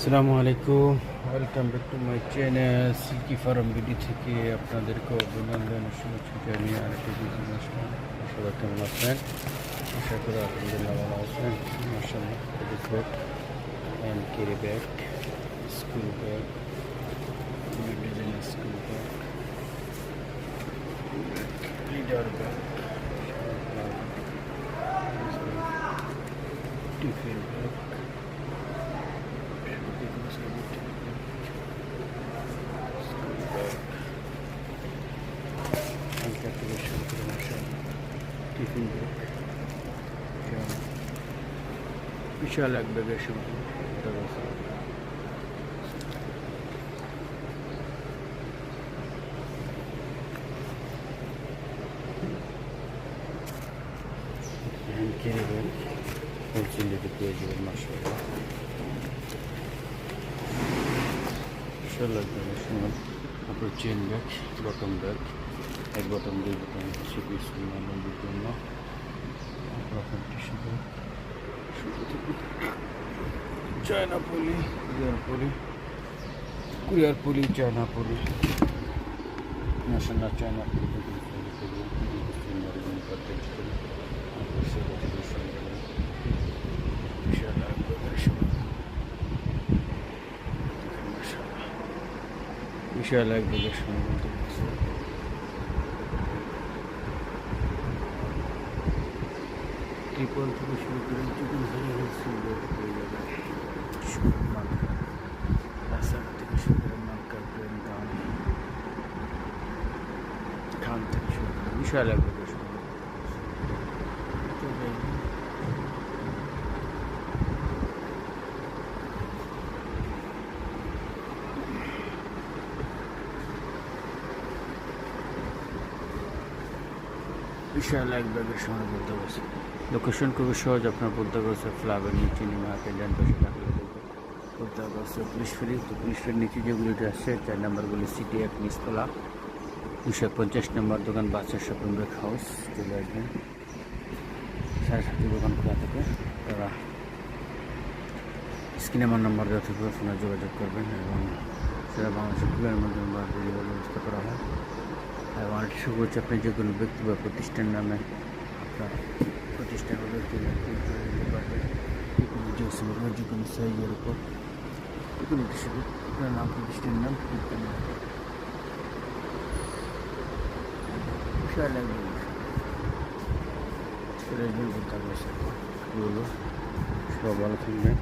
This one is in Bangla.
আসসালামু আলাইকুম, welcome back to my channel Silky Farm BD থেকে আপনাদেরকে অভিনন্দন ও শুভেচ্ছা জানিয়ে আরেকটি ভিডিও আসলাম। সবাই কেমন আছেন? আশা করি আলহামদুলিল্লাহ ভালো আছেন। মাশাআল্লাহ, ladies bag and carry bag, school bag, ডিজাইনের school bag, leather bag, tiffin bag, থেকে শুরু করে মাশাআল্লাহ টিফিন ব্যাগ, বিশাল এক ব্যাগের সঙ্গে হ্যান্ড ক্যারি ব্যাগ হোলসেল রেটে পেয়ে যাবেন মাশাআল্লাহ। বিশাল এক ব্যাগের সঙ্গে আপনার চেন ব্যাগ, বটম ব্যাগ, এক বটম দুই বটম সিপিস নর্মালদের জন্য রকম টিস্যু ব্যাগ, চায়না পলি, কুরিয়ার পলি, চায়না পলি, ন্যাশনাল চায়না পলি বিশাল এক ব্যাগের সঙ্গে বলতে পারছি। ট্রিপল থেকে শুরু করে চিকেন রাস্তাঘাট থেকে শুরু করে মার্কার ব্রেন দাম খান থেকে শুরু করে বিশাল এক ব্যাগের সঙ্গে বিশাল এক ব্যাগের সময় বলতে পারছি। লোকেশন খুবই সহজ, আপনার বলতে পারছে ফ্লাবের নিচে নেমে হাতে ডান পাশে থাকলে বলতে পারছে পুলিশ ফেরি। তো পুলিশ ফেরির নিচে যেগুলিটা আসছে 4 নম্বরগুলি সিটি এক নিচতলা 250 নম্বর দোকান বাচ্চার শপিং ব্রেক হাউস চলে আসবেন। 7:30 দোকান খোলা থাকে। তারা স্ক্রিনে আমার নাম্বার দেওয়া থাকবে, ফোনে যোগাযোগ করবেন এবং সেটা বাংলাদেশের ফুলের মাধ্যমে ডেলিভারির ব্যবস্থা করা হয়। এবং আরেকটি সুযোগ হচ্ছে আপনি যে কোনো ব্যক্তি বা প্রতিষ্ঠান নামে আপনার প্রতিষ্ঠান বা ব্যক্তি পারবেন যে কোনো সাইজের উপর যে কোনো কিছু আপনার নাম, প্রতিষ্ঠানের নাম বিশাল লাগবে বলতে পারবে। সব ভালো থাকবেন।